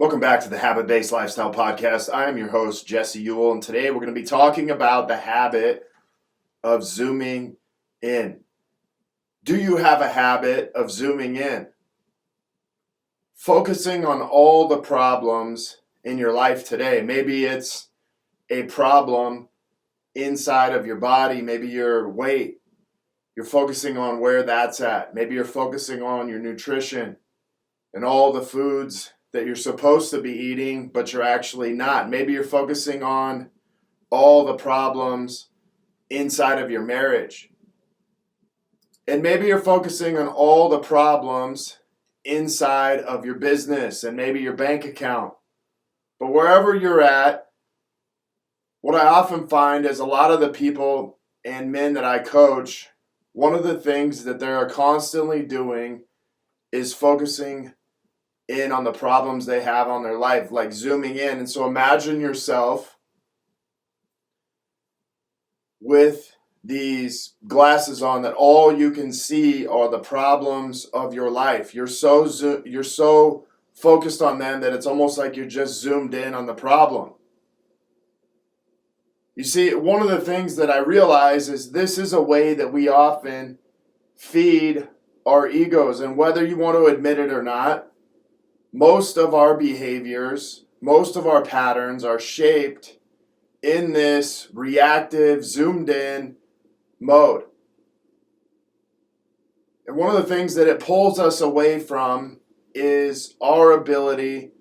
Welcome back to the Habit-Based Lifestyle Podcast. I am your host, Jesse Ewell, and today we're going to be talking about the habit of zooming in. Do you have a habit of zooming in? Focusing on all the problems in your life today. Maybe it's a problem inside of your body, maybe your weight. You're focusing on where that's at. Maybe you're focusing on your nutrition and all the foods that you're supposed to be eating, but you're actually not. Maybe you're focusing on all the problems inside of your marriage. And maybe you're focusing on all the problems inside of your business and maybe your bank account. But wherever you're at, what I often find is a lot of the people and men that I coach, one of the things that they're constantly doing is focusing in on the problems they have on their life, like zooming in. And so imagine yourself with these glasses on that all you can see are the problems of your life. You're so focused on them that it's almost like you're just zoomed in on the problem. You see, one of the things that I realize is this is a way that we often feed our egos, and whether you want to admit it or not, most of our behaviors, most of our patterns are shaped in this reactive, zoomed in mode. And one of the things that it pulls us away from is our ability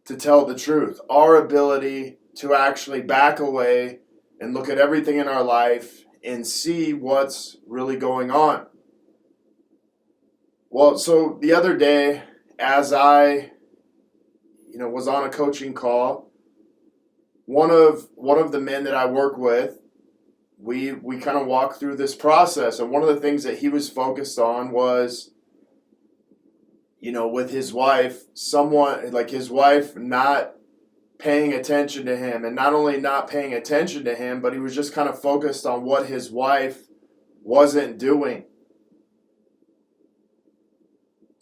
to tell the truth, our ability to actually back away and look at everything in our life and see what's really going on. Well, so the other day, as I, was on a coaching call, one of the men that I work with, we kind of walked through this process, and one of the things that he was focused on was, with his wife, someone like his wife not paying attention to him, and not only not paying attention to him, but he was just kind of focused on what his wife wasn't doing.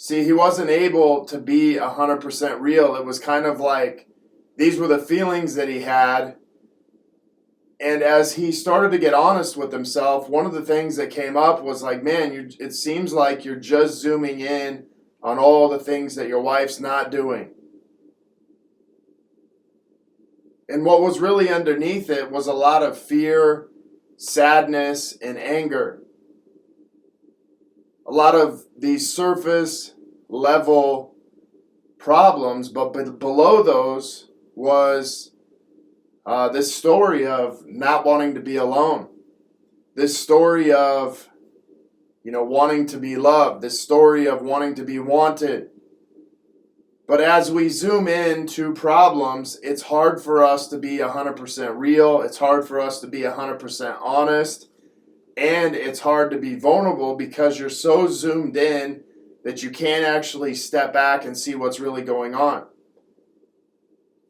See, he wasn't able to be 100% real. It was kind of like these were the feelings that he had. And as he started to get honest with himself, one of the things that came up was like, man, it seems like you're just zooming in on all the things that your wife's not doing. And what was really underneath it was a lot of fear, sadness, and anger. A lot of these surface level problems, but below those was this story of not wanting to be alone. This story of, wanting to be loved. This story of wanting to be wanted. But as we zoom into problems, it's hard for us to be 100% real. It's hard for us to be 100% honest. And it's hard to be vulnerable because you're so zoomed in that you can't actually step back and see what's really going on.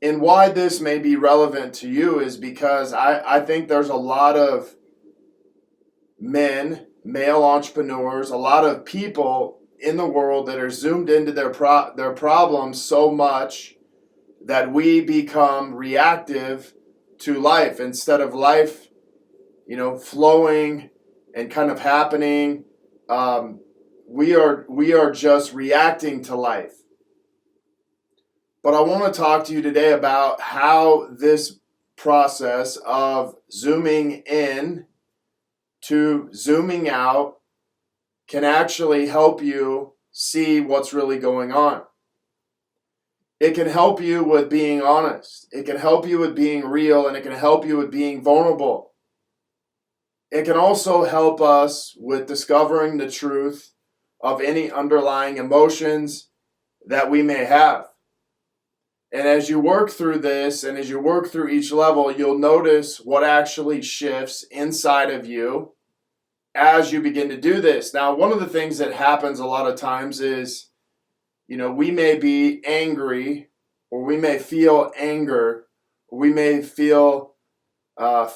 And why this may be relevant to you is because I think there's a lot of men, male entrepreneurs, a lot of people in the world that are zoomed into their problems so much that we become reactive to life instead of life, flowing and kind of happening. We are just reacting to life. But I want to talk to you today about how this process of zooming in to zooming out can actually help you see what's really going on. It can help you with being honest. It can help you with being real, and it can help you with being vulnerable. It can also help us with discovering the truth of any underlying emotions that we may have. And as you work through this, and as you work through each level, you'll notice what actually shifts inside of you as you begin to do this. Now, one of the things that happens a lot of times is, we may be angry, or we may feel anger, or we may feel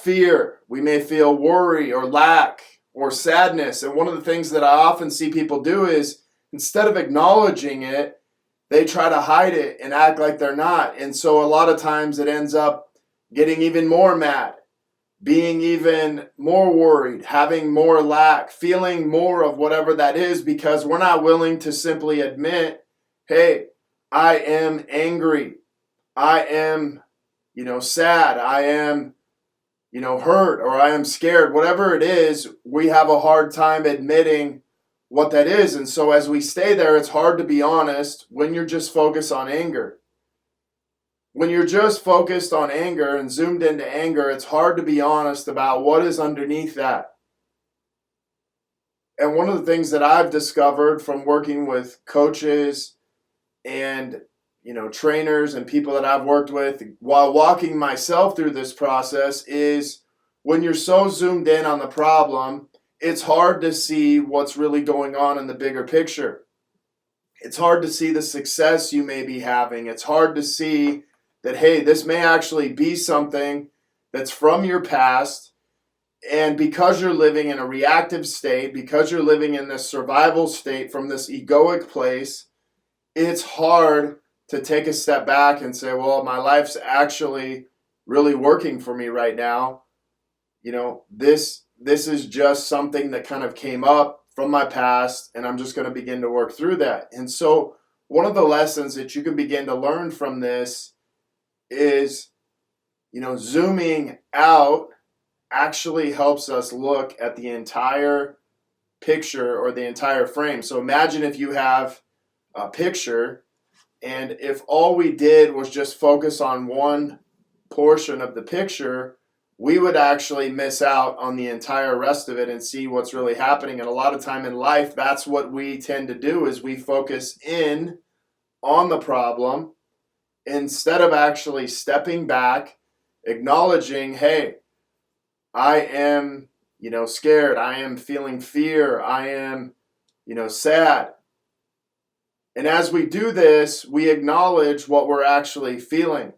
fear, we may feel worry or lack or sadness. And one of the things that I often see people do is, instead of acknowledging it, they try to hide it and act like they're not. And so a lot of times it ends up getting even more mad, being even more worried, having more lack, feeling more of whatever that is, because we're not willing to simply admit, hey, I am angry. I am, sad. I am, hurt, or I am scared. Whatever it is, we have a hard time admitting what that is. And so as we stay there, it's hard to be honest when you're just focused on anger. When you're just focused on anger and zoomed into anger, it's hard to be honest about what is underneath that. And one of the things that I've discovered from working with coaches and trainers and people that I've worked with while walking myself through this process is when you're so zoomed in on the problem, it's hard to see what's really going on in the bigger picture. It's hard to see the success you may be having. It's hard to see that, hey, this may actually be something that's from your past. And because you're living in a reactive state, because you're living in this survival state from this egoic place, it's hard to take a step back and say, well, my life's actually really working for me right now. This is just something that kind of came up from my past, and I'm just going to begin to work through that. And so one of the lessons that you can begin to learn from this is, zooming out actually helps us look at the entire picture or the entire frame. So imagine if you have a picture, and if all we did was just focus on one portion of the picture, we would actually miss out on the entire rest of it and see what's really happening. And a lot of time in life, that's what we tend to do, is we focus in on the problem instead of actually stepping back, acknowledging, hey, I am, scared. I am feeling fear. I am, sad. And as we do this, we acknowledge what we're actually feeling.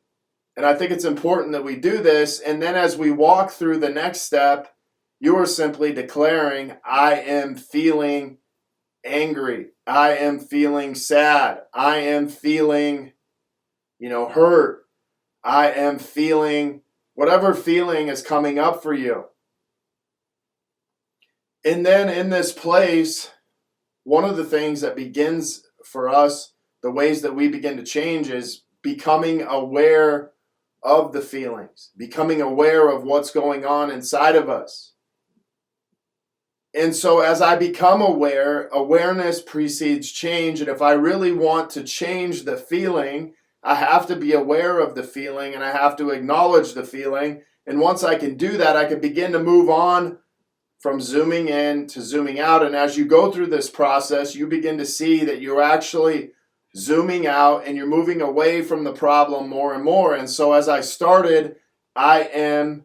And I think it's important that we do this. And then as we walk through the next step, you are simply declaring, I am feeling angry. I am feeling sad. I am feeling, hurt. I am feeling whatever feeling is coming up for you. And then in this place, one of the things that begins for us, the ways that we begin to change, is becoming aware of the feelings, becoming aware of what's going on inside of us. And so as I become aware, awareness precedes change. And if I really want to change the feeling, I have to be aware of the feeling and I have to acknowledge the feeling. And once I can do that, I can begin to move on from zooming in to zooming out. And as you go through this process, you begin to see that you're actually zooming out and you're moving away from the problem more and more. And so as I started, I am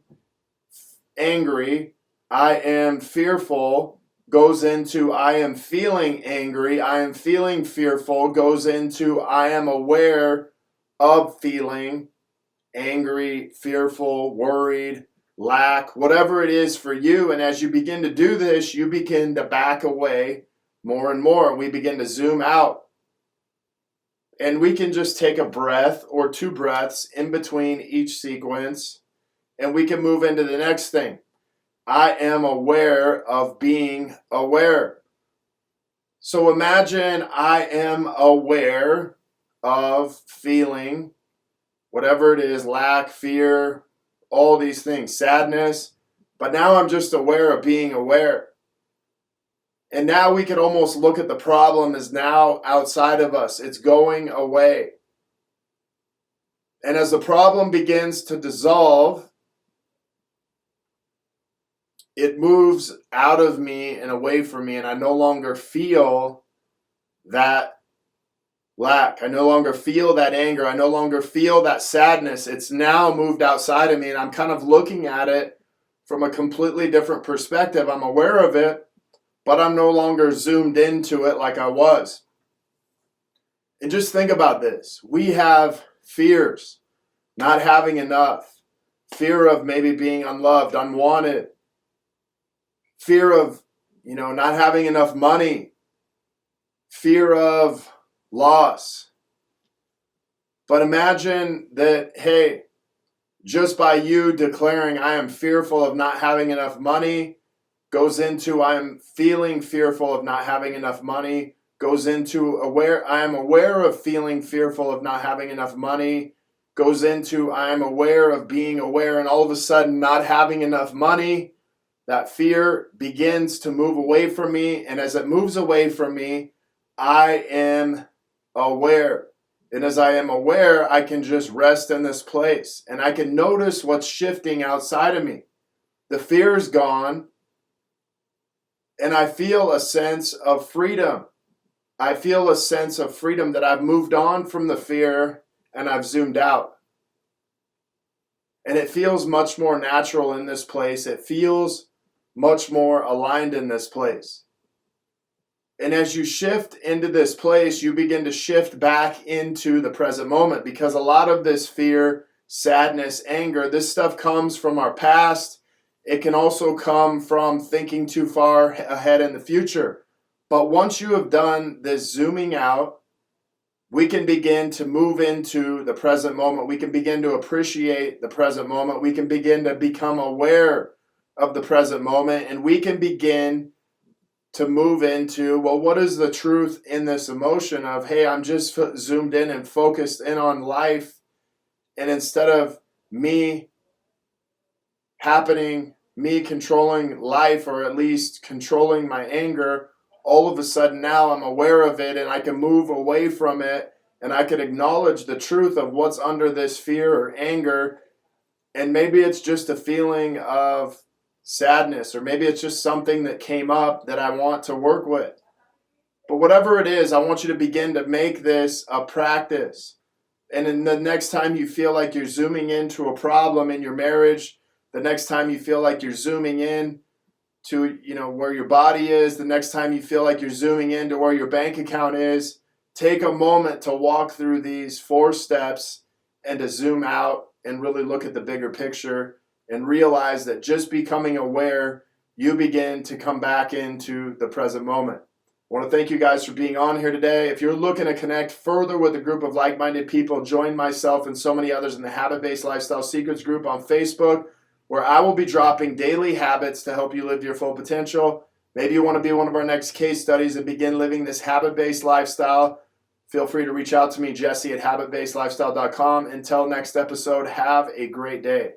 angry, I am fearful, goes into I am feeling angry, I am feeling fearful, goes into I am aware of feeling angry, fearful, worried, lack, whatever it is for you. And as you begin to do this, you begin to back away more and more. We begin to zoom out. And we can just take a breath or two breaths in between each sequence, and we can move into the next thing. I am aware of being aware. So imagine I am aware of feeling whatever it is, lack, fear, all these things, sadness. But now I'm just aware of being aware. And now we can almost look at the problem as now outside of us. It's going away. And as the problem begins to dissolve, it moves out of me and away from me, and I no longer feel that lack. I no longer feel that anger. I no longer feel that sadness. It's now moved outside of me, and I'm kind of looking at it from a completely different perspective. I'm aware of it, but I'm no longer zoomed into it like I was. And just think about this. We have fears, not having enough, fear of maybe being unloved, unwanted, fear of, not having enough money, fear of loss, But imagine that, hey, just by you declaring I am fearful of not having enough money, goes into I'm feeling fearful of not having enough money, goes into I am aware of feeling fearful of not having enough money, goes into I am aware of being aware, and all of a sudden not having enough money. That fear begins to move away from me, and as it moves away from me, I am aware. And as I am aware, I can just rest in this place, and I can notice what's shifting outside of me. The fear is gone, and I feel a sense of freedom. I feel a sense of freedom that I've moved on from the fear and I've zoomed out. And it feels much more natural in this place. It feels much more aligned in this place. And as you shift into this place, you begin to shift back into the present moment, because a lot of this fear, sadness, anger, this stuff comes from our past. It can also come from thinking too far ahead in the future. But once you have done this zooming out, we can begin to move into the present moment. We can begin to appreciate the present moment. We can begin to become aware of the present moment, and we can begin to move into, well, what is the truth in this emotion of, hey, I'm just zoomed in and focused in on life, and instead of me controlling life, or at least controlling my anger, all of a sudden now I'm aware of it and I can move away from it, and I can acknowledge the truth of what's under this fear or anger. And maybe it's just a feeling of sadness, or maybe it's just something that came up that I want to work with. But whatever it is, I want you to begin to make this a practice. And then the next time you feel like you're zooming into a problem in your marriage, the next time you feel like you're zooming in to, where your body is, the next time you feel like you're zooming into where your bank account is, take a moment to walk through these 4 steps and to zoom out and really look at the bigger picture, and realize that just becoming aware, you begin to come back into the present moment. I want to thank you guys for being on here today. If you're looking to connect further with a group of like-minded people, join myself and so many others in the Habit-Based Lifestyle Secrets group on Facebook, where I will be dropping daily habits to help you live your full potential. Maybe you want to be one of our next case studies and begin living this habit-based lifestyle. Feel free to reach out to me, Jesse at habitbasedlifestyle.com. Until next episode, have a great day.